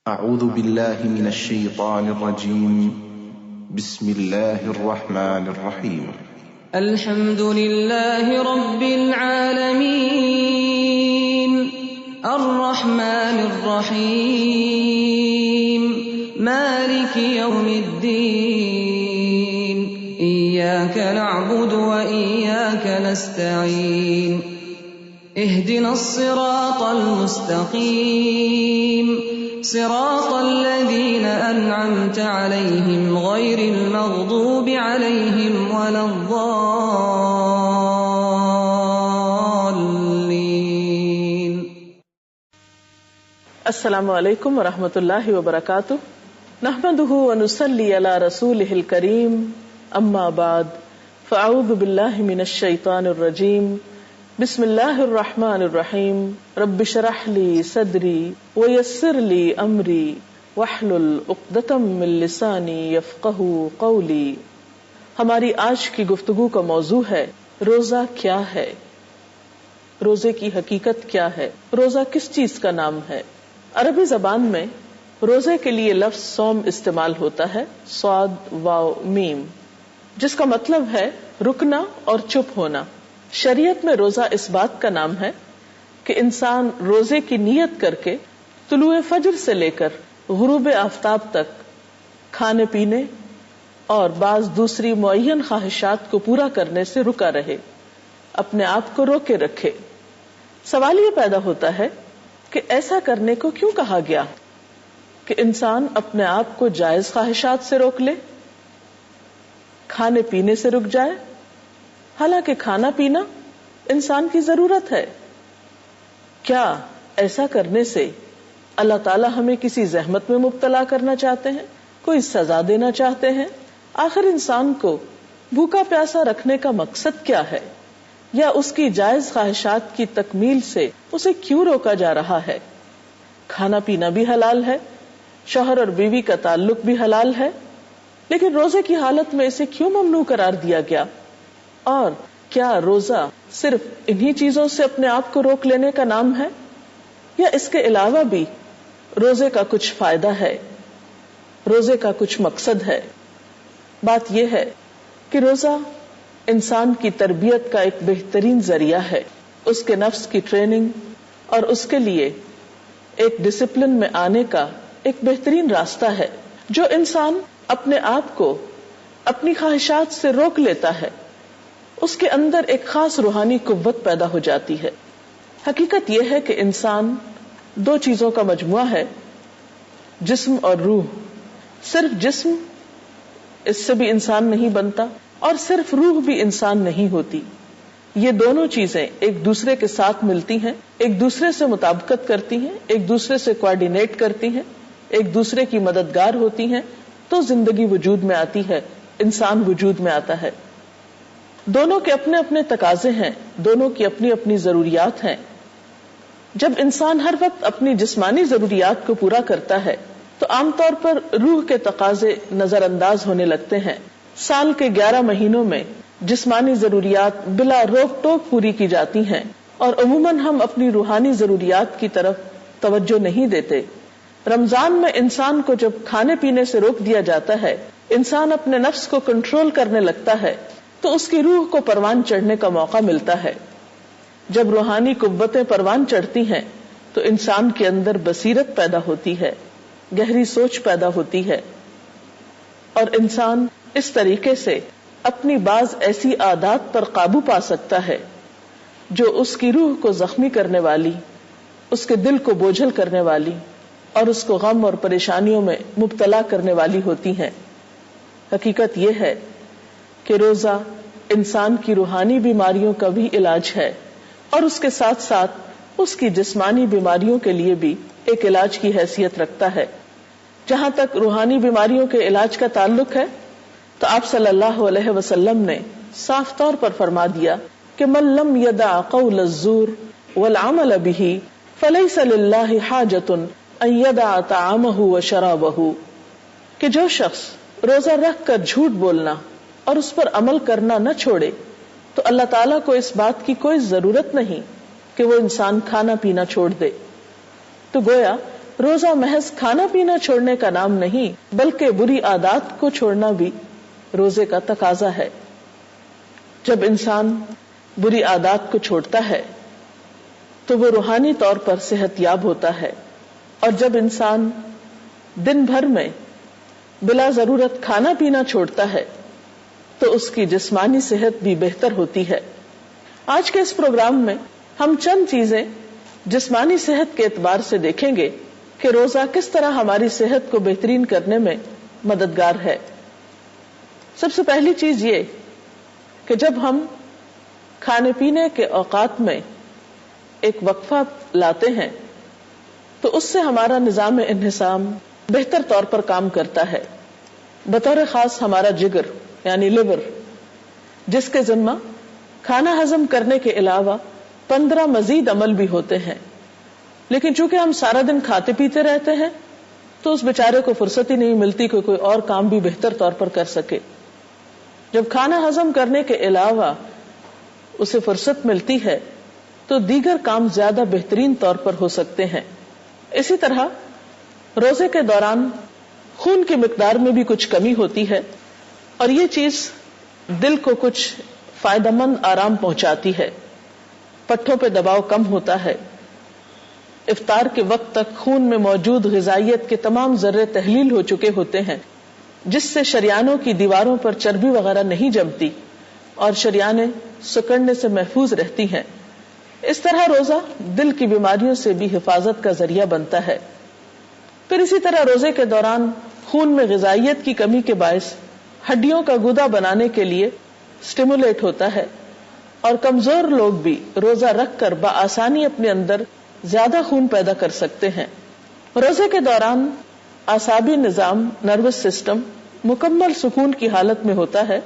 أعوذ بالله من الشيطان الرجيم. بسم الله الرحمن الرحيم. الحمد لله رب العالمين الرحمن الرحيم مالك يوم الدين إياك نعبد وإياك نستعين اهدنا الصراط المستقيم صراط الذين أنعمت عليهم غير المغضوب عليهم ولا الضالين. السلام علیکم ورحمۃ اللہ وبرکاتہ. نحمده ونصلي على رسوله الكريم. اما بعد فاعوذ باللہ من الشیطان الرجیم. بسم اللہ الرحمن الرحیم. رب اشرح لی صدری ویسر لی امری واحلل عقدۃ من لسانی یفقہوا قولی. ہماری آج کی گفتگو کا موضوع ہے روزہ کیا ہے، روزے کی حقیقت کیا ہے، روزہ کس چیز کا نام ہے. عربی زبان میں روزے کے لیے لفظ صوم استعمال ہوتا ہے، صاد واو میم، جس کا مطلب ہے رکنا اور چپ ہونا. شریعت میں روزہ اس بات کا نام ہے کہ انسان روزے کی نیت کر کے طلوع فجر سے لے کر غروب آفتاب تک کھانے پینے اور بعض دوسری معین خواہشات کو پورا کرنے سے رکا رہے، اپنے آپ کو روکے رکھے. سوال یہ پیدا ہوتا ہے کہ ایسا کرنے کو کیوں کہا گیا کہ انسان اپنے آپ کو جائز خواہشات سے روک لے، کھانے پینے سے رک جائے، حالانکہ کھانا پینا انسان کی ضرورت ہے. کیا ایسا کرنے سے اللہ تعالیٰ ہمیں کسی زحمت میں مبتلا کرنا چاہتے ہیں، کوئی سزا دینا چاہتے ہیں؟ آخر انسان کو بھوکا پیاسا رکھنے کا مقصد کیا ہے، یا اس کی جائز خواہشات کی تکمیل سے اسے کیوں روکا جا رہا ہے؟ کھانا پینا بھی حلال ہے، شوہر اور بیوی کا تعلق بھی حلال ہے، لیکن روزے کی حالت میں اسے کیوں ممنوع قرار دیا گیا؟ اور کیا روزہ صرف انہی چیزوں سے اپنے آپ کو روک لینے کا نام ہے، یا اس کے علاوہ بھی روزے کا کچھ فائدہ ہے، روزے کا کچھ مقصد ہے؟ بات یہ ہے کہ روزہ انسان کی تربیت کا ایک بہترین ذریعہ ہے، اس کے نفس کی ٹریننگ اور اس کے لیے ایک ڈسپلن میں آنے کا ایک بہترین راستہ ہے. جو انسان اپنے آپ کو اپنی خواہشات سے روک لیتا ہے، اس کے اندر ایک خاص روحانی قوت پیدا ہو جاتی ہے. حقیقت یہ ہے کہ انسان دو چیزوں کا مجموعہ ہے، جسم اور روح. صرف جسم اس سے بھی انسان نہیں بنتا، اور صرف روح بھی انسان نہیں ہوتی. یہ دونوں چیزیں ایک دوسرے کے ساتھ ملتی ہیں، ایک دوسرے سے مطابقت کرتی ہیں، ایک دوسرے سے کوآرڈینیٹ کرتی ہیں، ایک دوسرے کی مددگار ہوتی ہیں، تو زندگی وجود میں آتی ہے، انسان وجود میں آتا ہے. دونوں کے اپنے اپنے تقاضے ہیں، دونوں کی اپنی اپنی ضروریات ہیں. جب انسان ہر وقت اپنی جسمانی ضروریات کو پورا کرتا ہے تو عام طور پر روح کے تقاضے نظر انداز ہونے لگتے ہیں. سال کے 11 مہینوں میں جسمانی ضروریات بلا روک ٹوک پوری کی جاتی ہیں، اور عموماً ہم اپنی روحانی ضروریات کی طرف توجہ نہیں دیتے. رمضان میں انسان کو جب کھانے پینے سے روک دیا جاتا ہے، انسان اپنے نفس کو کنٹرول کرنے لگتا ہے، تو اس کی روح کو پروان چڑھنے کا موقع ملتا ہے. جب روحانی قوتیں پروان چڑھتی ہیں تو انسان کے اندر بصیرت پیدا ہوتی ہے، گہری سوچ پیدا ہوتی ہے، اور انسان اس طریقے سے اپنی بعض ایسی عادات پر قابو پا سکتا ہے جو اس کی روح کو زخمی کرنے والی، اس کے دل کو بوجھل کرنے والی اور اس کو غم اور پریشانیوں میں مبتلا کرنے والی ہوتی ہیں. حقیقت یہ ہے کہ روزہ انسان کی روحانی بیماریوں کا بھی علاج ہے، اور اس کے ساتھ ساتھ اس کی جسمانی بیماریوں کے لیے بھی ایک علاج کی حیثیت رکھتا ہے. جہاں تک روحانی بیماریوں کے علاج کا تعلق ہے تو آپ صلی اللہ علیہ وسلم نے صاف طور پر فرما دیا کہ من لم يدع قول الزور والعمل به فليس لله حاجة ان يدع طعامه وشرابه، کہ جو شخص روزہ رکھ کر جھوٹ بولنا اور اس پر عمل کرنا نہ چھوڑے تو اللہ تعالیٰ کو اس بات کی کوئی ضرورت نہیں کہ وہ انسان کھانا پینا چھوڑ دے. تو گویا روزہ محض کھانا پینا چھوڑنے کا نام نہیں بلکہ بری عادات کو چھوڑنا بھی روزے کا تقاضا ہے. جب انسان بری عادات کو چھوڑتا ہے تو وہ روحانی طور پر صحت یاب ہوتا ہے، اور جب انسان دن بھر میں بلا ضرورت کھانا پینا چھوڑتا ہے تو اس کی جسمانی صحت بھی بہتر ہوتی ہے. آج کے اس پروگرام میں ہم چند چیزیں جسمانی صحت کے اعتبار سے دیکھیں گے کہ روزہ کس طرح ہماری صحت کو بہترین کرنے میں مددگار ہے. سب سے پہلی چیز یہ کہ جب ہم کھانے پینے کے اوقات میں ایک وقفہ لاتے ہیں تو اس سے ہمارا نظام انہضام بہتر طور پر کام کرتا ہے. بطور خاص ہمارا جگر یعنی لیور، جس کے ذمہ کھانا ہضم کرنے کے علاوہ 15 مزید عمل بھی ہوتے ہیں، لیکن چونکہ ہم سارا دن کھاتے پیتے رہتے ہیں تو اس بیچارے کو فرصت ہی نہیں ملتی کہ کوئی اور کام بھی بہتر طور پر کر سکے. جب کھانا ہضم کرنے کے علاوہ اسے فرصت ملتی ہے تو دیگر کام زیادہ بہترین طور پر ہو سکتے ہیں. اسی طرح روزے کے دوران خون کی مقدار میں بھی کچھ کمی ہوتی ہے، اور یہ چیز دل کو کچھ فائدہ مند آرام پہنچاتی ہے. پٹھوں پہ دباؤ کم ہوتا ہے. افطار کے وقت تک خون میں موجود غذائیت کے تمام ذرے تحلیل ہو چکے ہوتے ہیں، جس سے شریانوں کی دیواروں پر چربی وغیرہ نہیں جمتی اور شریانیں سکڑنے سے محفوظ رہتی ہیں. اس طرح روزہ دل کی بیماریوں سے بھی حفاظت کا ذریعہ بنتا ہے. پھر اسی طرح روزے کے دوران خون میں غذائیت کی کمی کے باعث ہڈیوں کا گودا بنانے کے لیے سٹیمولیٹ ہوتا ہے، اور کمزور لوگ بھی روزہ رکھ کر بآسانی اپنے اندر زیادہ خون پیدا کر سکتے ہیں. روزے کے دوران اعصابی نظام، نروس سسٹم مکمل سکون کی حالت میں ہوتا ہے،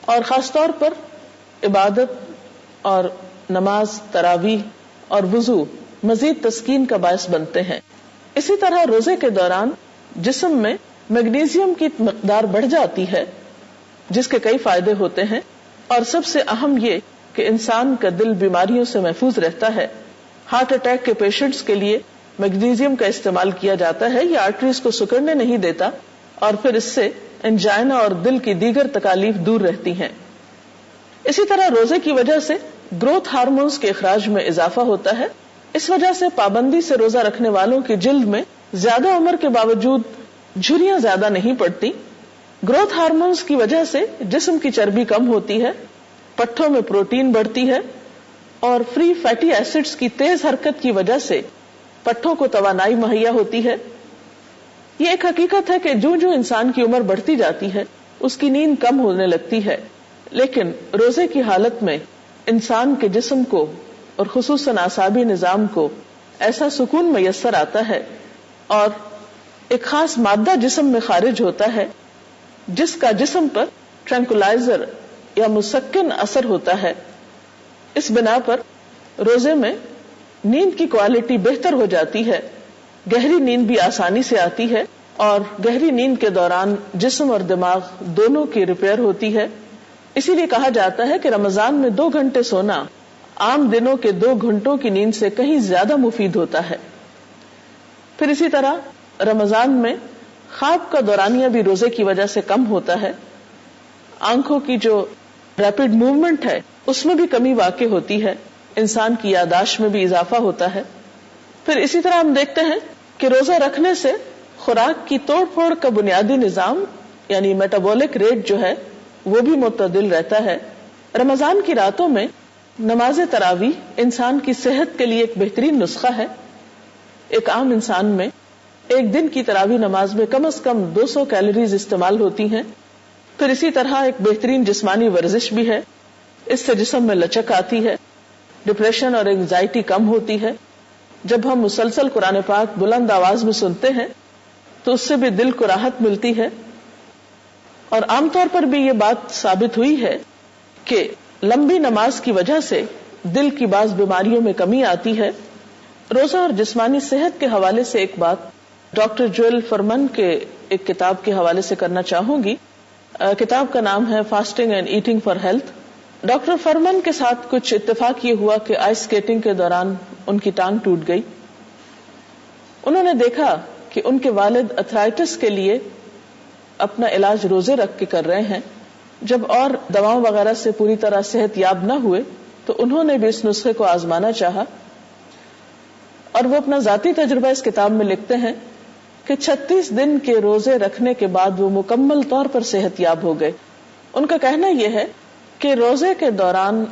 اور خاص طور پر عبادت اور نماز، تراویح اور وضو مزید تسکین کا باعث بنتے ہیں. اسی طرح روزے کے دوران جسم میں میگنیزیم کی مقدار بڑھ جاتی ہے، جس کے کئی فائدے ہوتے ہیں، اور سب سے اہم یہ کہ انسان کا دل بیماریوں سے محفوظ رہتا ہے. ہارٹ اٹیک کے پیشنٹس کے لیے میگنیزیم کا استعمال کیا جاتا ہے. یہ آرٹریز کو سکڑنے نہیں دیتا، اور پھر اس سے انجائنا اور دل کی دیگر تکالیف دور رہتی ہیں. اسی طرح روزے کی وجہ سے گروتھ ہارمونز کے اخراج میں اضافہ ہوتا ہے. اس وجہ سے پابندی سے روزہ رکھنے والوں کی جلد میں زیادہ عمر کے باوجود جھریاں زیادہ نہیں پڑتی. گروتھ ہارمونز کی وجہ سے جسم کی چربی کم ہوتی ہے، پٹھوں میں پروٹین بڑھتی ہے، اور فری فیٹی ایسڈز کی تیز حرکت کی وجہ سے پٹھوں کو توانائی مہیا ہوتی ہے. یہ ایک حقیقت ہے کہ جو انسان کی عمر بڑھتی جاتی ہے اس کی نیند کم ہونے لگتی ہے، لیکن روزے کی حالت میں انسان کے جسم کو اور خصوصاً اعصابی نظام کو ایسا سکون میسر آتا ہے، اور ایک خاص مادہ جسم میں خارج ہوتا ہے جس کا جسم پر ٹرینکولائزر یا مسکن اثر ہوتا ہے. اس بنا پر روزے میں نیند کی کوالٹی بہتر ہو جاتی ہے، گہری نیند بھی آسانی سے آتی ہے، اور گہری نیند کے دوران جسم اور دماغ دونوں کی ریپیئر ہوتی ہے. اسی لیے کہا جاتا ہے کہ رمضان میں 2 گھنٹے سونا عام دنوں کے 2 گھنٹوں کی نیند سے کہیں زیادہ مفید ہوتا ہے. پھر اسی طرح رمضان میں خواب کا دورانیہ بھی روزے کی وجہ سے کم ہوتا ہے. آنکھوں کی جو ریپڈ موومنٹ ہے اس میں بھی کمی واقع ہوتی ہے. انسان کی یادداشت میں بھی اضافہ ہوتا ہے. پھر اسی طرح ہم دیکھتے ہیں کہ روزہ رکھنے سے خوراک کی توڑ پھوڑ کا بنیادی نظام یعنی میٹابولک ریٹ جو ہے وہ بھی معتدل رہتا ہے. رمضان کی راتوں میں نماز تراویح انسان کی صحت کے لیے ایک بہترین نسخہ ہے. ایک عام انسان میں ایک دن کی تراویح نماز میں کم از کم 200 کیلوریز استعمال ہوتی ہیں. پھر اسی طرح ایک بہترین جسمانی ورزش بھی ہے. اس سے جسم میں لچک آتی ہے، ڈپریشن اور اینگزائٹی کم ہوتی ہے. جب ہم مسلسل قرآن پاک بلند آواز میں سنتے ہیں تو اس سے بھی دل کو راحت ملتی ہے. اور عام طور پر بھی یہ بات ثابت ہوئی ہے کہ لمبی نماز کی وجہ سے دل کی بعض بیماریوں میں کمی آتی ہے. روزہ اور جسمانی صحت کے حوالے سے ایک بات ڈاکٹر جوئل فرمن کے ایک کتاب کے حوالے سے کرنا چاہوں گی. کتاب کا نام ہے fasting and eating for health. Doctor Fuhrman کے ساتھ کچھ اتفاق یہ ہوا کہ آئس اسکیٹنگ کے دوران ان کی ٹانگ ٹوٹ گئی. انہوں نے دیکھا کہ ان کے والد ارتھرائٹس کے لیے اپنا علاج روزے رکھ کے کر رہے ہیں. جب اور دواؤں وغیرہ سے پوری طرح صحت یاب نہ ہوئے تو انہوں نے بھی اس نسخے کو آزمانا چاہا، اور وہ اپنا ذاتی تجربہ اس کتاب میں لکھتے ہیں کہ 36 دن کے روزے رکھنے کے بعد وہ مکمل طور پر صحت یاب ہو گئے. ان کا کہنا یہ ہے کہ روزے کے دوران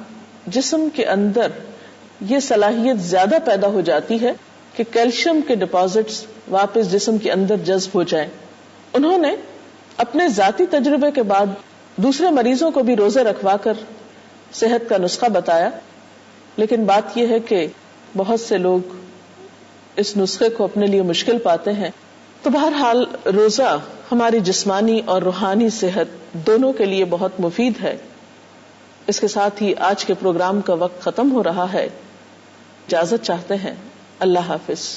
جسم کے اندر یہ صلاحیت زیادہ پیدا ہو جاتی ہے کہ کیلشیم کے ڈپازٹس واپس جسم کے اندر جذب ہو جائیں. انہوں نے اپنے ذاتی تجربے کے بعد دوسرے مریضوں کو بھی روزے رکھوا کر صحت کا نسخہ بتایا، لیکن بات یہ ہے کہ بہت سے لوگ اس نسخے کو اپنے لیے مشکل پاتے ہیں. تو بہرحال روزہ ہماری جسمانی اور روحانی صحت دونوں کے لیے بہت مفید ہے. اس کے ساتھ ہی آج کے پروگرام کا وقت ختم ہو رہا ہے. اجازت چاہتے ہیں. اللہ حافظ.